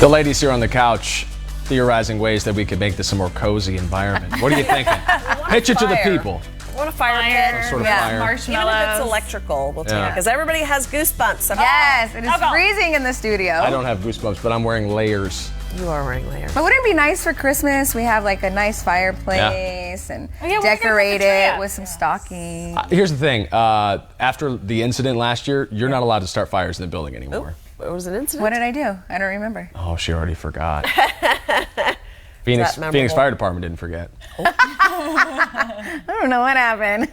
The ladies here on the couch theorizing ways that we could make this a more cozy environment. What are you thinking? Pitch it to the people. I want a fire pit. Some sort of fire. Marshmallows. Even if it's electrical, we'll take it. Because everybody has goosebumps. Yes, it is freezing in the studio. I don't have goosebumps, but I'm wearing layers. You are wearing layers. But wouldn't it be nice for Christmas? We have like a nice fireplace and decorate it with some stockings. Here's the thing. After the incident last year, you're not allowed to start fires in the building anymore. It was an incident. What did I do? I don't remember. Oh, she already forgot. Phoenix Fire Department didn't forget. I don't know what happened.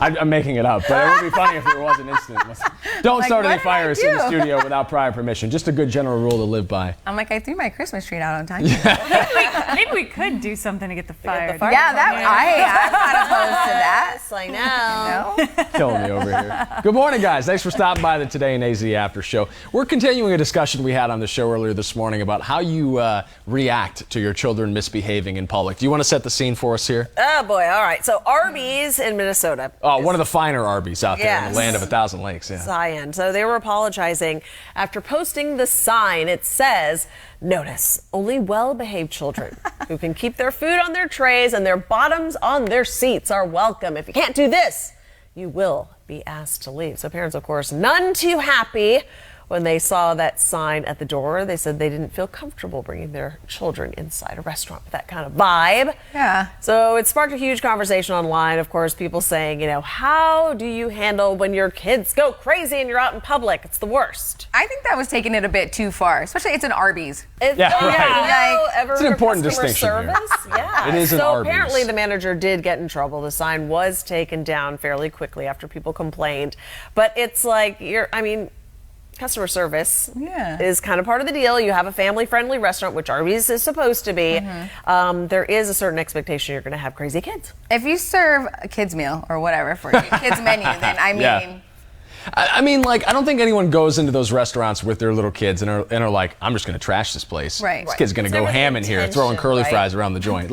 I'm making it up, but it would be funny if there was an incident. Don't start any fires in the studio without prior permission. Just a good general rule to live by. I'm like, I threw my Christmas tree out on time. Maybe we could do something to get the fire. I'm not opposed to that. Yes, I know. Killing me over here. Good morning, guys. Thanks for stopping by the Today in AZ After Show. We're continuing a discussion we had on the show earlier this morning about how you react to your children misbehaving in public. Do you want to set the scene for us here? Oh, boy. All right. So Arby's in Minnesota. Oh, one of the finer Arby's out there in the land of 1,000 lakes. Yeah. Zion. So they were apologizing after posting the sign. It says, "Notice, only well-behaved children who can keep their food on their trays and their bottoms on their seats are welcome. If you can't do this, you will be asked to leave." So parents, of course, none too happy when they saw that sign at the door. They said they didn't feel comfortable bringing their children inside a restaurant with that kind of vibe. Yeah. So it sparked a huge conversation online. Of course, people saying, how do you handle when your kids go crazy and you're out in public? It's the worst. I think that was taking it a bit too far, especially it's an Arby's. It's an important distinction here. Yeah. It is an Arby's. Apparently the manager did get in trouble. The sign was taken down fairly quickly after people complained. But it's like, customer service is kind of part of the deal. You have a family-friendly restaurant, which Arby's is supposed to be. There is a certain expectation you're going to have crazy kids. If you serve a kid's meal or whatever for your kid's menu, then I don't think anyone goes into those restaurants with their little kids and are like, I'm just going to trash this place. Right. This kid's going to go ham in here, throwing curly fries around the joint.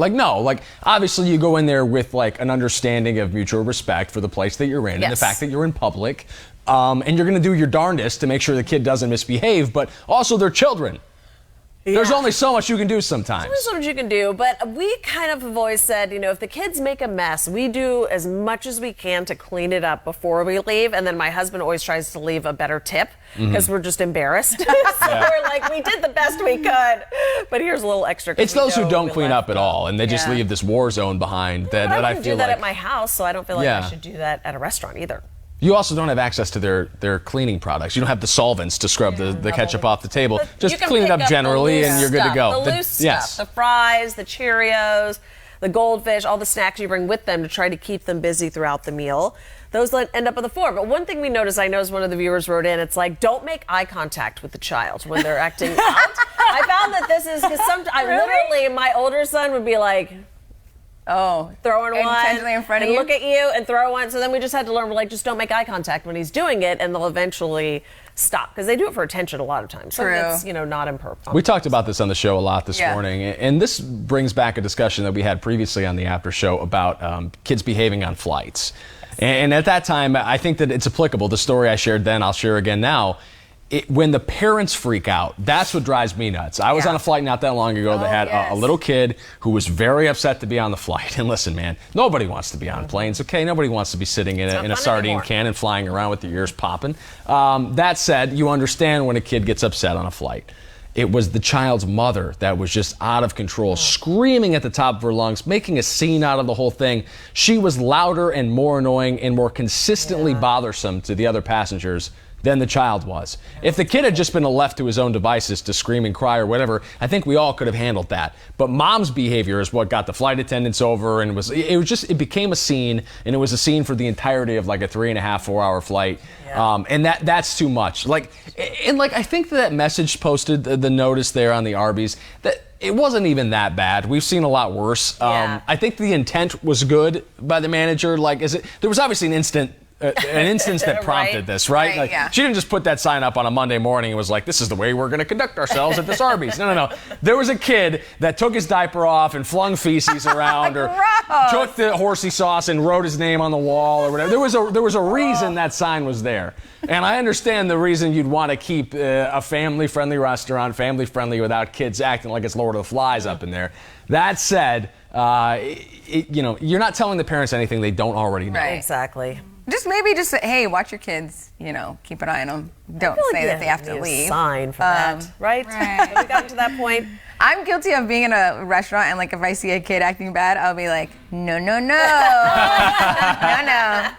Obviously you go in there with an understanding of mutual respect for the place that you're in and the fact that you're in public. And you're going to do your darndest to make sure the kid doesn't misbehave, but also they're children. Yeah. There's only so much you can do sometimes. There's so much you can do, but we kind of have always said, if the kids make a mess, we do as much as we can to clean it up before we leave, and then my husband always tries to leave a better tip because we're just embarrassed. So we're like, we did the best we could, but here's a little extra. It's those who don't clean up at all, and they just leave this war zone behind that I feel like. I don't do that at my house, so I don't feel like I should do that at a restaurant either. You also don't have access to their cleaning products. You don't have the solvents to scrub the ketchup off the table. Just clean it up generally and you're good to go. The loose stuff, the fries, the Cheerios, the goldfish, all the snacks you bring with them to try to keep them busy throughout the meal. Those end up on the floor. But one thing we noticed, I noticed one of the viewers wrote in, it's like, don't make eye contact with the child when they're acting out. I found that this is, because sometimes, literally, my older son would be like, throwing one intentionally in front of you, look at you and throw one. So then we just had to learn, just don't make eye contact when he's doing it, and they'll eventually stop because they do it for attention a lot of times. True. So it's not on purpose. We talked about this on the show a lot this morning, and this brings back a discussion that we had previously on the after show about kids behaving on flights. And at that time, I think that it's applicable. The story I shared then, I'll share again now. When the parents freak out, that's what drives me nuts. I was on a flight not that long ago that had a little kid who was very upset to be on the flight. And listen, man, nobody wants to be on planes, okay? Nobody wants to be sitting in a sardine can and flying around with your ears popping. That said, you understand when a kid gets upset on a flight. It was the child's mother that was just out of control, screaming at the top of her lungs, making a scene out of the whole thing. She was louder and more annoying and more consistently bothersome to the other passengers than the child was. If the kid had just been left to his own devices to scream and cry or whatever, I think we all could have handled that. But mom's behavior is what got the flight attendants over, and it became a scene, and it was a scene for the entirety of a 3.5, 4 hour flight. And that's too much. I think that message posted, the notice there on the Arby's, that it wasn't even that bad. We've seen a lot worse. I think the intent was good by the manager. There was obviously an instant an instance that prompted this, right? Right, Like, yeah. she didn't just put that sign up on a Monday morning and was like, this is the way we're going to conduct ourselves at this Arby's. No. There was a kid that took his diaper off and flung feces around or took the horsey sauce and wrote his name on the wall or whatever. There was a reason that sign was there. And I understand the reason you'd want to keep a family-friendly restaurant, family-friendly without kids acting like it's Lord of the Flies up in there. That said, you're not telling the parents anything they don't already know. Right. Exactly. Maybe just say, hey, watch your kids, keep an eye on them. Don't say that they have to need a leave. sign for that, right? Have we gotten to that point? I'm guilty of being in a restaurant and if I see a kid acting bad, I'll be like, no, no,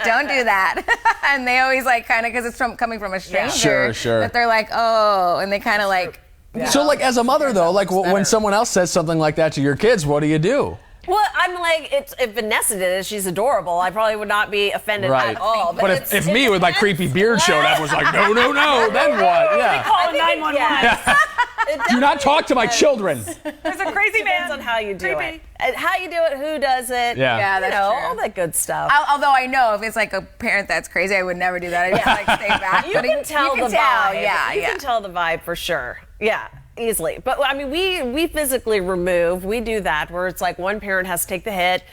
don't do that. And they always because it's coming from a stranger. Sure. That they're like, oh, and they kind of So as a mother though, when someone else says something like that to your kids, what do? Well, I'm like, if Vanessa did it, she's adorable. I probably would not be offended at all. But if me with my creepy beard showed up was like, no, then what? Yeah. Call 911. Do not talk to my children. There's a crazy man. Depends on how you do it. And how you do it, who does it. Yeah, that's true. All that good stuff. Although I know if it's a parent that's crazy, I would never do that. I'd just stay back. You can tell the vibe. Yeah, you can tell the vibe for sure. Yeah. Easily. But I mean, we physically remove, we do that where it's like one parent has to take the hit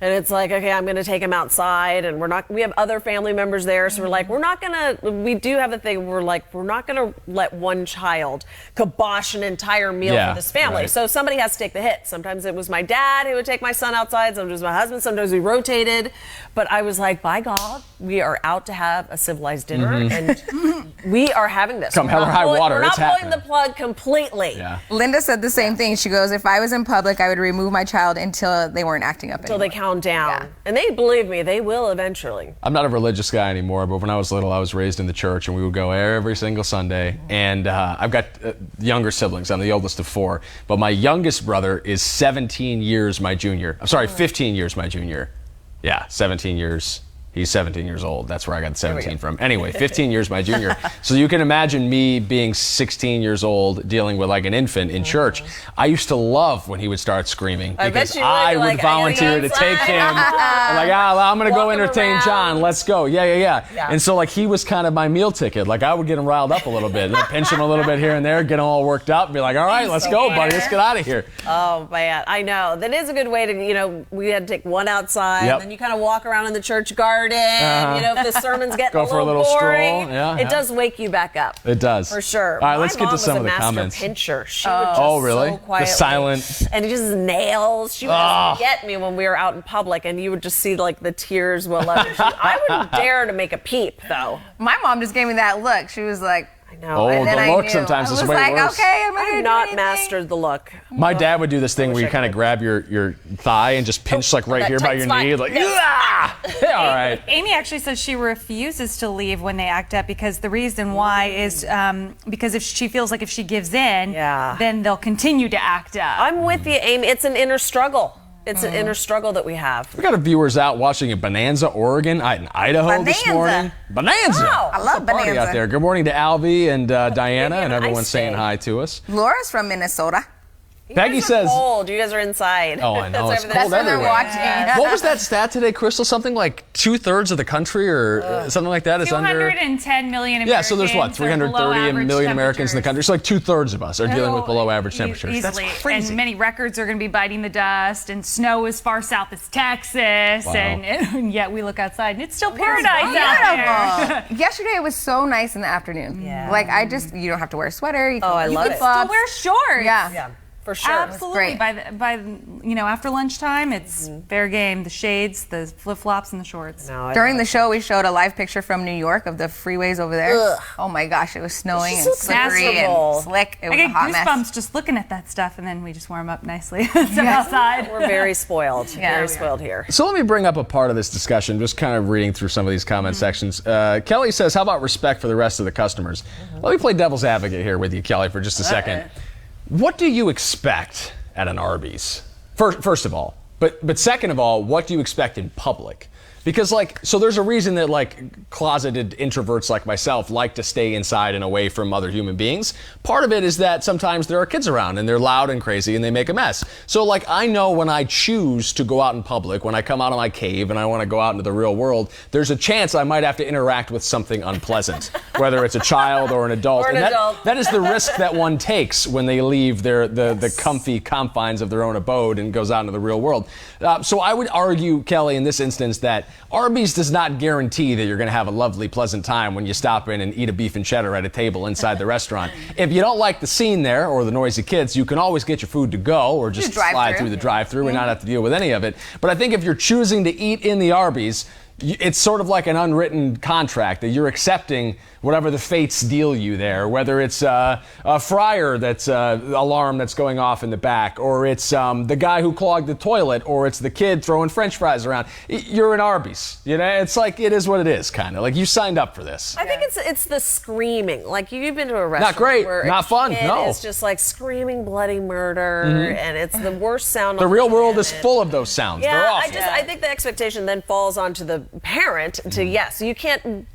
and it's like, okay, I'm going to take him outside and we have other family members there. So we're like, we do have a thing. We're like, we're not going to let one child kibosh an entire meal for this family. Right. So somebody has to take the hit. Sometimes it was my dad who would take my son outside. Sometimes my husband. Sometimes we rotated. But I was like, by God, we are out to have a civilized dinner and we are having this. Come hell or high water, We're it's not pulling happening. the plug completely. Yeah. Linda said the same thing. She goes, if I was in public, I would remove my child until they weren't acting up Until anymore. they calm down. Yeah. And they believe me, they will eventually. I'm not a religious guy anymore, but when I was little, I was raised in the church, and we would go every single Sunday. And I've got younger siblings. I'm the oldest of 4. But my youngest brother is 17 years my junior. I'm sorry, 15 years my junior. Yeah, 17 years. He's 17 years old. That's where I got the 17 from. Anyway, 15 years my junior. So you can imagine me being 16 years old dealing with an infant in church. I used to love when he would start screaming because I would volunteer to take him. I'm going to go entertain John. Let's go. Yeah. And so he was kind of my meal ticket. I would get him riled up a little bit, and pinch him a little bit here and there, get him all worked up, and be like, all right, let's go, buddy. Let's get out of here. Oh, man. I know. That is a good way to, we had to take one outside, and then you kind of walk around in the church garden. If the sermon's getting Go for a little boring, stroll. It does wake you back up. It does. For sure. All right, let's get to some of the My mom was a comments. master pincher. She would just really? so quietly. The silent. And just nails. She would just get me when we were out in public, and you would just see the tears well up. I wouldn't dare to make a peep, though. My mom just gave me that look. She was like, No, and then the look I sometimes is was way like, worse. okay, I'm I gonna have do not anything. mastered the look. My dad would do this thing where you kind of grab your thigh and just pinch right that here by tight your spot. knee, all right. Amy actually says she refuses to leave when they act up because the reason why is because if she feels like if she gives in, then they'll continue to act up. I'm with you, Amy. It's an inner struggle. It's an inner struggle that we have. We got viewers out watching in Bonanza, Oregon, in Idaho this morning. Bonanza! Wow. I love Party Bonanza. out there. Good morning to Alvie and Diana and an everyone ice saying day. hi to us. Laura's from Minnesota. Peggy You guys are says, cold. You guys are inside. Oh, I know. It's That's cold That's when they're everywhere. watching. What was that stat today, Crystal? Something like 2/3 of the country or something like that is under. 210 million Americans. Yeah, so there's what, are below 330 average million Americans in the country. temperatures. So 2/3 of us are dealing with below average temperatures. Easily. That's crazy. And many records are going to be biting the dust, and snow as far south as Texas, Wow. and yet we look outside and it's still paradise out there. Beautiful. Yesterday it was so nice in the afternoon. Yeah. You don't have to wear a sweater. You can I love it. flip-flops. Still wear shorts. Yeah. For sure. Absolutely. great. By after lunchtime, it's fair game. The shades, the flip flops, and the shorts. No, During the show, we showed a live picture from New York of the freeways over there. Ugh. Oh my gosh, it was snowing It's and so slippery miserable. and slick. It I was get a hot goosebumps mess. just looking at that stuff, and then we just warm up nicely outside. We're very spoiled. Yeah. Very spoiled here. So let me bring up a part of this discussion, just kind of reading through some of these comment sections. Kelly says, how about respect for the rest of the customers? Let me play devil's advocate here with you, Kelly, for just a second. What do you expect at an Arby's? First of all. But second of all, what do you expect in public? Because, like, so there's a reason that, like, closeted introverts like myself like to stay inside and away from other human beings. Part of it is that sometimes there are kids around and they're loud and crazy and they make a mess. So, like, I know when I choose to go out in public, when I come out of my cave and I want to go out into the real world, there's a chance I might have to interact with something unpleasant, whether it's a child or an adult. That is the risk that one takes when they leave the comfy confines of their own abode and goes out into the real world. So I would argue, Kelly, in this instance, that Arby's does not guarantee that you're going to have a lovely, pleasant time when you stop in and eat a beef and cheddar at a table inside the restaurant. If you don't like the scene there or the noisy kids, you can always get your food to go or just slide through the drive-thru and not have to deal with any of it. But I think if you're choosing to eat in the Arby's, it's sort of like an unwritten contract that you're accepting whatever the fates deal you there, whether it's a fryer that's alarm that's going off in the back, or it's the guy who clogged the toilet, or it's the kid throwing French fries around. You're in Arby's, you know. It's like it is what it is, kind of like you signed up for this. I think it's the screaming. Like you've been to a restaurant, not great, where not fun. No, it's just like screaming bloody murder, and it's the worst sound. The real world is full of those sounds. Yeah, they're awful. I think the expectation then falls onto the parent to yes, you can't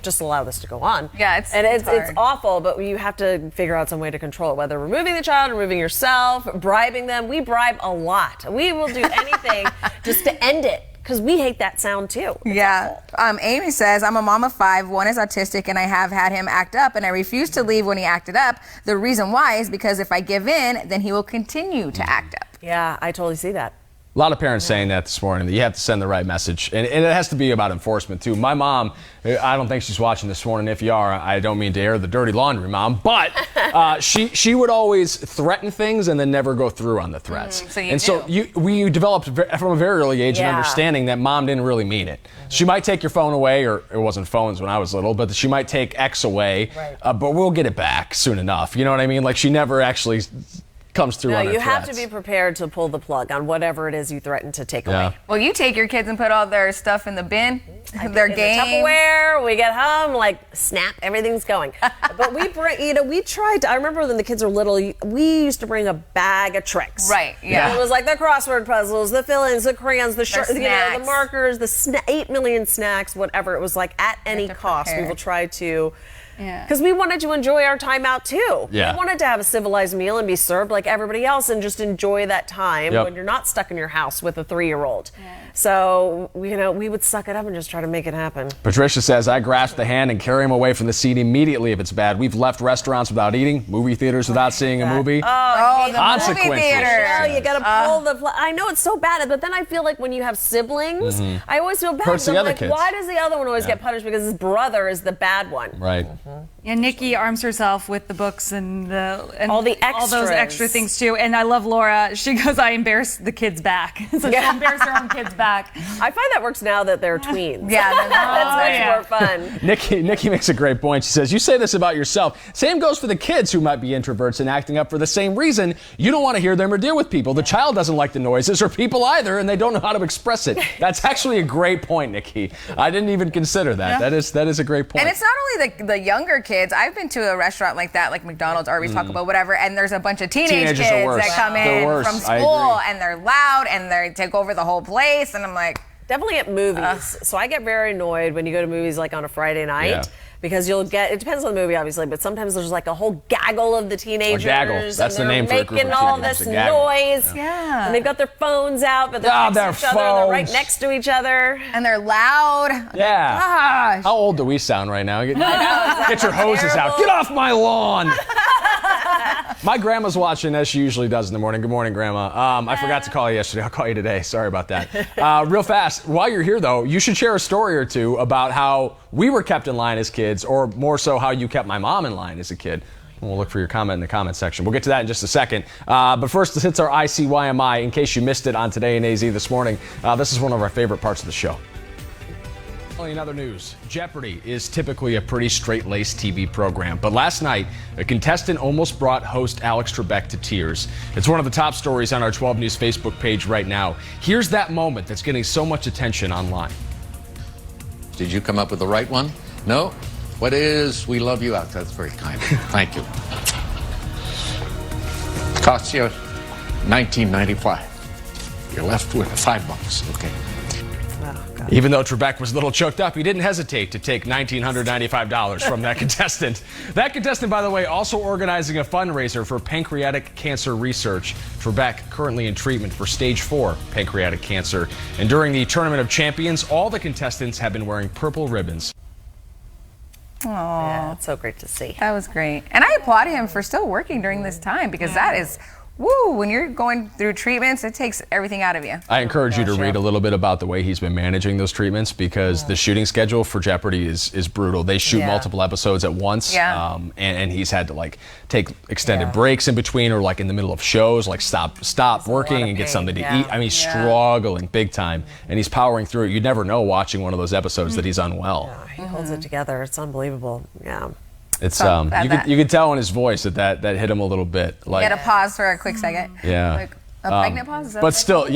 just allow this to go on. Yeah, it's awful, but you have to figure out some way to control it, whether removing the child, removing yourself, bribing them. We bribe a lot. We will do anything just to end it because we hate that sound too. Yeah. Amy says, I'm a mom of 5. One is autistic, and I have had him act up, and I refuse to leave when he acted up. The reason why is because if I give in, then he will continue to act up. Yeah, I totally see that. A lot of parents saying that this morning, that you have to send the right message. And it has to be about enforcement, too. My mom, I don't think she's watching this morning. If you are, I don't mean to air the dirty laundry, Mom. But she would always threaten things and then never go through on the threats. So we developed from a very early age an understanding that Mom didn't really mean it. She might take your phone away, or it wasn't phones when I was little, but she might take X away, but we'll get it back soon enough. You know what I mean? Like, she never actually comes through on her threats. You have to be prepared to pull the plug on whatever it is you threaten to take away. Well, you take your kids and put all their stuff in the bin, their games. Tupperware, we get home, like, snap, everything's going. But we bring, we tried to, I remember when the kids were little, we used to bring a bag of tricks. Right, yeah. And it was like the crossword puzzles, the fill-ins, the crayons, the markers, the 8 million snacks, whatever. It was like at any cost, we will try to. Because we wanted to enjoy our time out too. We wanted to have a civilized meal and be served like everybody else and just enjoy that time when you're not stuck in your house with a 3-year-old. So, we would suck it up and just try to make it happen. Patricia says, I grasp the hand and carry him away from the seat immediately if it's bad. We've left restaurants without eating, movie theaters without seeing a movie. The movie theater. You got to pull the I know it's so bad, but then I feel like when you have siblings, I always feel bad. Hurts the other kids. Why does the other one always get punished? Because his brother is the bad one. Right. Yeah, Nikki arms herself with the books and all the extras. All those extra things too. And I love Laura. She goes, I embarrass the kids back. So she embarrass her own kids back. I find that works now that they're tweens. That's much more fun. Nikki makes a great point. She says, you say this about yourself. Same goes for the kids who might be introverts and acting up for the same reason. You don't want to hear them or deal with people. The child doesn't like the noises or people either, and they don't know how to express it. That's actually a great point, Nikki. I didn't even consider that. That is a great point. And it's not only the younger kids. I've been to a restaurant like that, like McDonald's, Arby's, Taco Bell, whatever, and there's a bunch of teenagers that come in from school, and they're loud, and they take over the whole place, and I'm like... Definitely at movies. So I get very annoyed when you go to movies like on a Friday night. Because you'll get, it depends on the movie obviously, but sometimes there's like a whole gaggle of the teenagers. That's the name for a group of making all this noise. And they've got their phones out, but they're next to each other, and they're right next to each other. And they're loud. Yeah. Gosh. How old do we sound right now? Get your hoses out. Get off my lawn. My grandma's watching, as she usually does in the morning. Good morning, Grandma. I forgot to call you yesterday. I'll call you today. Sorry about that. Real fast, while you're here, though, you should share a story or two about how we were kept in line as kids, or more so how you kept my mom in line as a kid. We'll look for your comment in the comment section. We'll get to that in just a second. But first, this hits our ICYMI. In case you missed it on Today in AZ this morning, this is one of our favorite parts of the show. In other news, Jeopardy is typically a pretty straight-laced TV program, but last night, a contestant almost brought host Alex Trebek to tears. It's one of the top stories on our 12 News Facebook page right now. Here's that moment that's getting so much attention online. Did you come up with the right one? No? What is We Love You Out? That's very kind. Thank you. Costs you $19.95. You're left with $5. Okay. Even though Trebek was a little choked up, he didn't hesitate to take $1,995 from that contestant. That contestant, by the way, also organizing a fundraiser for pancreatic cancer research. Trebek currently in treatment for stage 4 pancreatic cancer. And during the Tournament of Champions, all the contestants have been wearing purple ribbons. Aww. Yeah, it's so great to see. That was great. And I applaud him for still working during this time, because that is... Woo, when you're going through treatments, it takes everything out of you. I encourage you to read a little bit about the way he's been managing those treatments, because the shooting schedule for Jeopardy is brutal. They shoot multiple episodes at once, and he's had to like take extended breaks in between, or like in the middle of shows, like stop working and get something to eat. I mean, he's struggling big time, and he's powering through it. You'd never know watching one of those episodes that he's unwell. Yeah, he holds it together. It's unbelievable. Yeah. It's you could tell in his voice that hit him a little bit. Like, you had to pause for a quick second. Yeah. Like a pregnant pause? Is that but still,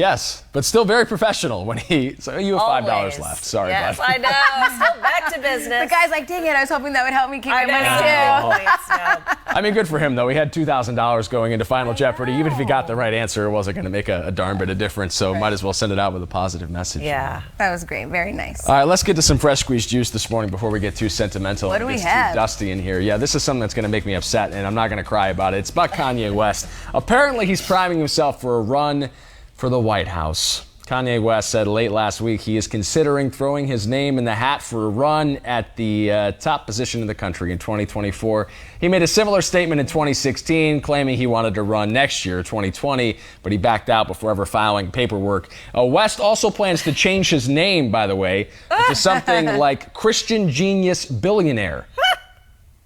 but still very professional when so you have $5 left. Sorry, yes, bud. I know. Still back to business. The guy's like, dang it, I was hoping that would help me keep my money too. I mean, good for him though. He had $2,000 going into Final Jeopardy. Even if he got the right answer, it wasn't going to make a darn bit of difference. So might as well send it out with a positive message. Yeah. That was great. Very nice. All right, let's get to some fresh squeezed juice this morning before we get too sentimental. What do we It's have? too dusty in here. Yeah, this is something that's going to make me upset, and I'm not going to cry about it. It's about Kanye West. Apparently, he's priming himself for a run for the White House. Kanye West said late last week he is considering throwing his name in the hat for a run at the top position in the country in 2024. He made a similar statement in 2016, claiming he wanted to run next year, 2020, but he backed out before ever filing paperwork. West also plans to change his name, by the way, to something like Christian Genius Billionaire.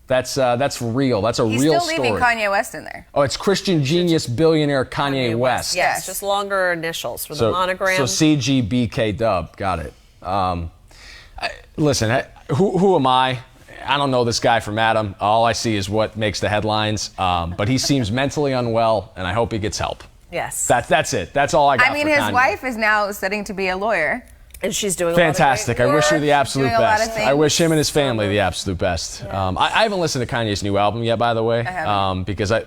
That's real. That's a real story. He's still leaving Kanye West in there. Oh, it's Christian Genius Billionaire Kanye West. Yes, just longer initials for the monogram. So CGBK dub. Got it. Listen, who am I? I don't know this guy from Adam. All I see is what makes the headlines. But he seems mentally unwell, and I hope he gets help. Yes. That's it. That's all I got. I mean, for his Kanye. wife is now studying to be a lawyer. And she's doing fantastic. A lot of I wish her the absolute best. I wish him and his family the absolute best. Yeah. I haven't listened to Kanye's new album yet, by the way, because I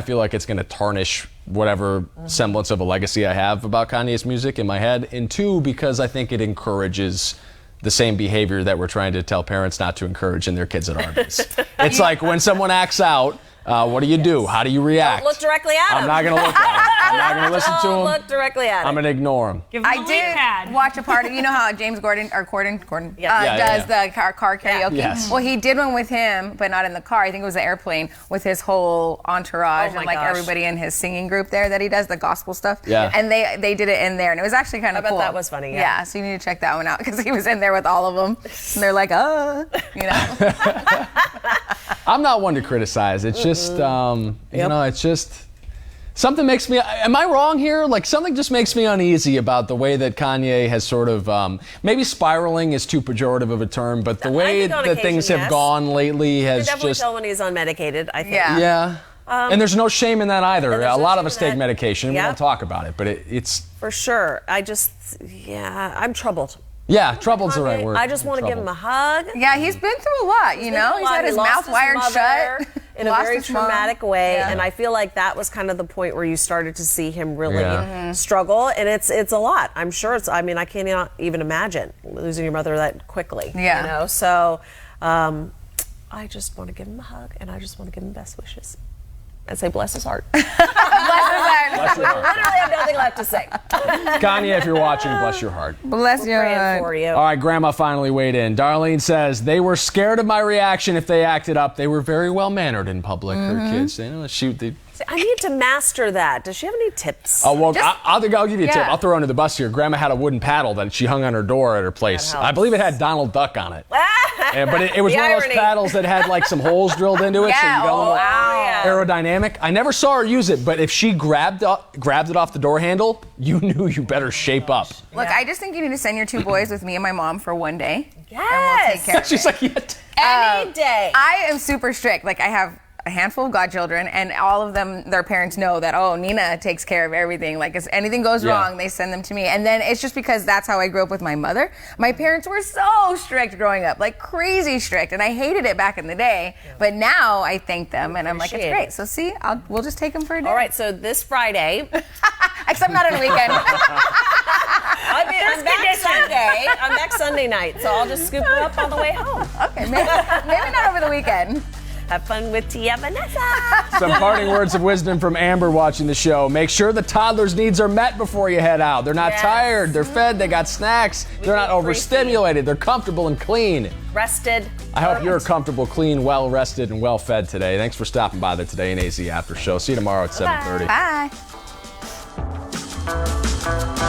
feel like it's going to tarnish whatever semblance of a legacy I have about Kanye's music in my head, and 2, because I think it encourages the same behavior that we're trying to tell parents not to encourage in their kids at Arby's. It's like when someone acts out, what do you do? How do you react? Don't look directly at him. I'm not going to look at him. I'm not going to listen to him. Don't look directly at him. I'm going to ignore him. I did watch a part of, you know how James Gordon does the car karaoke? Yes. Well, he did one with him, but not in the car. I think it was the airplane with his whole entourage and like everybody in his singing group there that he does, the gospel stuff. Yeah. And they did it in there, and it was actually kind of cool. I bet that was funny. Yeah, so you need to check that one out, because he was in there with all of them. And they're like, you know. I'm not one to criticize. It's just, it's just, something makes me, am I wrong here? Like, something just makes me uneasy about the way that Kanye has sort of, maybe spiraling is too pejorative of a term, but the way that things have gone lately has just... definitely tell when he's unmedicated, I think. Yeah. And there's no shame in that either. A lot of us take medication, and we don't talk about it, but it's... For sure. I'm troubled. Yeah, troubled's the right word. I just want to give him a hug. Yeah, he's been through a lot, you know? He's had his mouth wired shut. In a very traumatic way, and I feel like that was kind of the point where you started to see him really struggle, and it's a lot. I'm sure I cannot even imagine losing your mother that quickly. Yeah. You know, so I just want to give him a hug, and I just want to give him best wishes. And say, bless his heart. Bless his heart. Literally have nothing left to say. Kanye, if you're watching, bless your heart. Bless your heart. For you. All right, Grandma finally weighed in. Darlene says, they were scared of my reaction if they acted up. They were very well-mannered in public, her kids. I need to master that. Does she have any tips? Oh, well, I'll give you a tip. I'll throw under the bus here. Grandma had a wooden paddle that she hung on her door at her place. I believe it had Donald Duck on it. But it was one of those paddles that had like some holes drilled into it, so you got a little aerodynamic. I never saw her use it, but if she grabbed it off the door handle, you knew you better shape up. Look, I just think you need to send your 2 boys with me and my mom for one day. Yes. And we'll take care of She's like, any day. I am super strict. Like, I have a handful of godchildren, and all of them, their parents know that, Nina takes care of everything. Like, if anything goes wrong, they send them to me. And then it's just because that's how I grew up with my mother. My parents were so strict growing up, like crazy strict, and I hated it back in the day. But now I thank them, and I'm like, it's great. So see, we'll just take them for a day. All right, so this Friday. Except not on a weekend. I mean, I'm back Sunday. I'm back Sunday night, so I'll just scoop them up on the way home. Okay, maybe not over the weekend. Have fun with Tia Vanessa. Some parting words of wisdom from Amber watching the show. Make sure the toddler's needs are met before you head out. They're not tired, they're fed, they got snacks, they're not overstimulated, they're comfortable and clean. Rested. I hope you're comfortable, clean, well rested, and well fed today. Thanks for stopping by the Today in AZ After Show. See you tomorrow at 7:30. Bye.